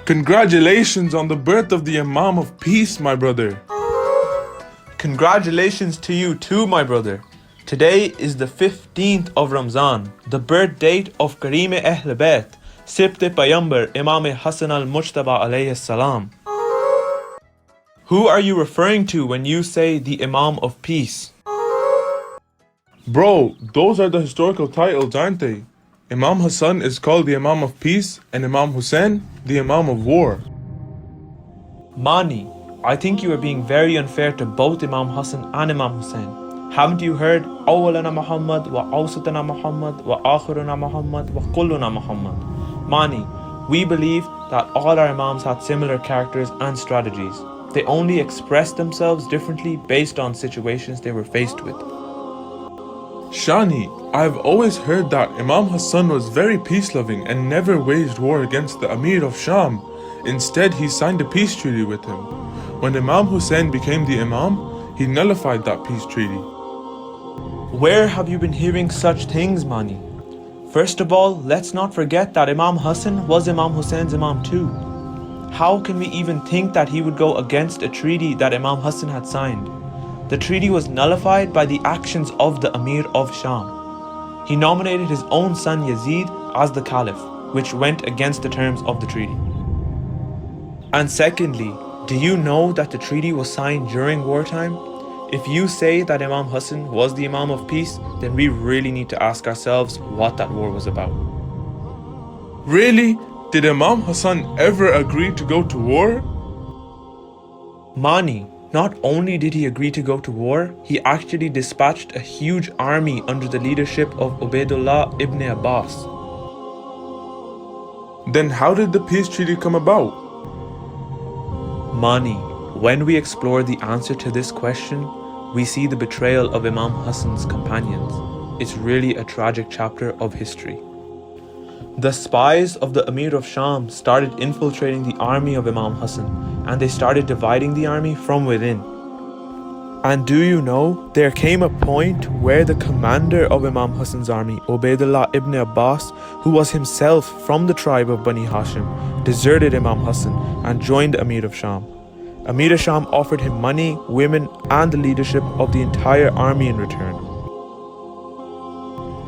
Congratulations on the birth of the Imam of Peace, my brother. Congratulations to you too, my brother. Today is the 15th of Ramzan, the birth date of Kareem Ahl Bayt, Sibte Payambar Imam Hasan al-Mujtaba alayhi salam. Who are you referring to when you say the Imam of Peace? Bro, those are the historical titles, aren't they? Imam Hasan is called the Imam of Peace and Imam Hussein the Imam of War. Mani, I think you are being very unfair to both Imam Hasan and Imam Hussein. Haven't you heard Awwalana Muhammad wa Awsatana Muhammad wa Akhiruna Muhammad wa Kulluna Muhammad? Mani, we believe that all our Imams had similar characters and strategies. They only expressed themselves differently based on situations they were faced with. Shani, I've always heard that Imam Hasan was very peace-loving and never waged war against the Amir of Sham. Instead, he signed a peace treaty with him. When Imam Hussein became the Imam, he nullified that peace treaty. Where have you been hearing such things, Mani? First of all, let's not forget that Imam Hasan was Imam Hussein's Imam too. How can we even think that he would go against a treaty that Imam Hasan had signed? The treaty was nullified by the actions of the Amir of Sham. He nominated his own son Yazid as the Caliph, which went against the terms of the treaty. And secondly, do you know that the treaty was signed during wartime? If you say that Imam Hasan was the Imam of Peace, then we really need to ask ourselves what that war was about. Really? Did Imam Hasan ever agree to go to war? Mani, not only did he agree to go to war, he actually dispatched a huge army under the leadership of Ubaidullah ibn Abbas. Then how did the peace treaty come about? Mani, when we explore the answer to this question, we see the betrayal of Imam Hasan's companions. It's really a tragic chapter of history. The spies of the Amir of Sham started infiltrating the army of Imam Hasan, and they started dividing the army from within. And do you know, there came a point where the commander of Imam Hasan's army, Ubaidullah ibn Abbas, who was himself from the tribe of Bani Hashim, deserted Imam Hasan and joined the Amir of Sham. Amir of Sham offered him money, women, and the leadership of the entire army in return.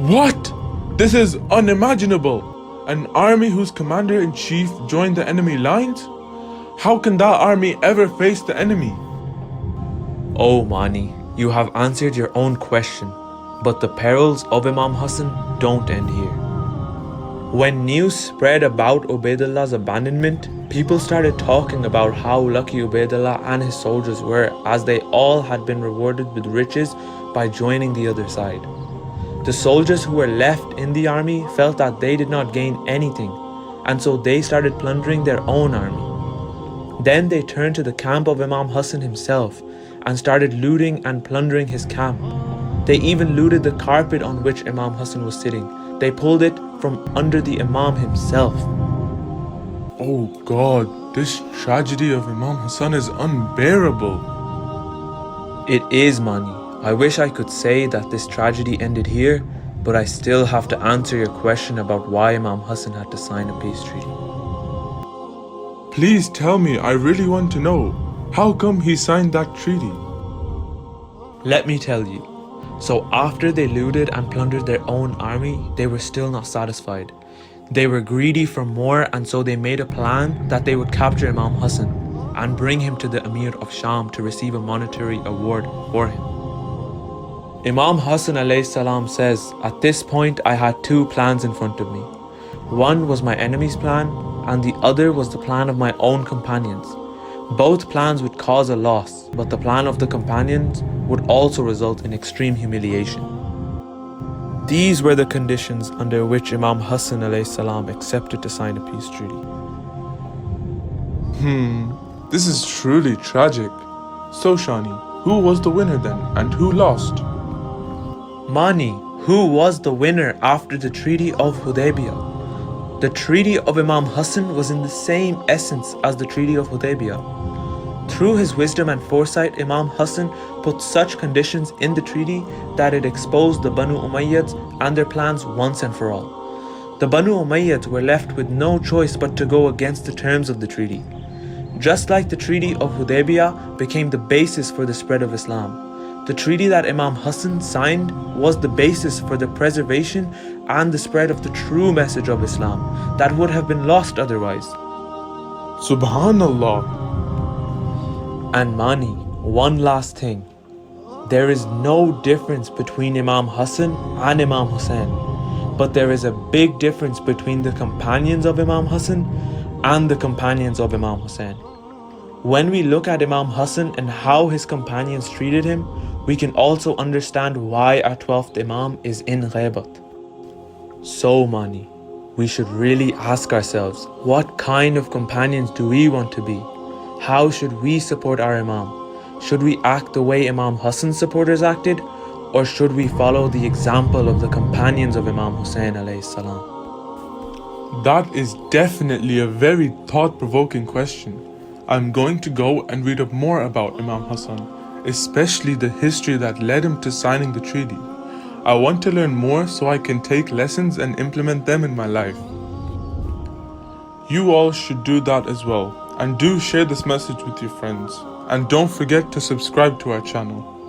What? This is unimaginable! An army whose commander-in-chief joined the enemy lines? How can that army ever face the enemy? Oh Mani, you have answered your own question, but the perils of Imam Hasan don't end here. When news spread about Ubaidullah's abandonment, people started talking about how lucky Ubaidullah and his soldiers were, as they all had been rewarded with riches by joining the other side. The soldiers who were left in the army felt that they did not gain anything, and so they started plundering their own army. Then they turned to the camp of Imam Hasan himself and started looting and plundering his camp. They even looted the carpet on which Imam Hasan was sitting. They pulled it from under the Imam himself. Oh God, this tragedy of Imam Hasan is unbearable. It is, Mani. I wish I could say that this tragedy ended here, but I still have to answer your question about why Imam Hasan had to sign a peace treaty. Please tell me, I really want to know. How come he signed that treaty? Let me tell you. So after they looted and plundered their own army, they were still not satisfied. They were greedy for more, and so they made a plan that they would capture Imam Hasan and bring him to the Amir of Sham to receive a monetary award for him. Imam Hasan alayhi salam says, at this point I had two plans in front of me. One was my enemy's plan, and the other was the plan of my own companions. Both plans would cause a loss, but the plan of the companions would also result in extreme humiliation. These were the conditions under which Imam Hasan alayhi salam accepted to sign a peace treaty. This is truly tragic. So Shani, who was the winner then, and who lost? Mani, who was the winner after the Treaty of Hudaybiyah? The Treaty of Imam Hasan was in the same essence as the Treaty of Hudaybiyah. Through his wisdom and foresight, Imam Hasan put such conditions in the treaty that it exposed the Banu Umayyads and their plans once and for all. The Banu Umayyads were left with no choice but to go against the terms of the treaty. Just like the Treaty of Hudaybiyah became the basis for the spread of Islam, the treaty that Imam Hasan signed was the basis for the preservation and the spread of the true message of Islam that would have been lost otherwise. Subhanallah. And Mani, one last thing. There is no difference between Imam Hasan and Imam Hussein, but there is a big difference between the companions of Imam Hasan and the companions of Imam Hussein. When we look at Imam Hasan and how his companions treated him, we can also understand why our 12th Imam is in Ghaibat. So Mani, we should really ask ourselves, what kind of companions do we want to be? How should we support our Imam? Should we act the way Imam Hasan's supporters acted? Or should we follow the example of the companions of Imam Hussein alayhi salam? That is definitely a very thought-provoking question. I'm going to go and read up more about Imam Hasan, especially the history that led him to signing the treaty. I want to learn more so I can take lessons and implement them in my life. You all should do that as well, and do share this message with your friends. And don't forget to subscribe to our channel.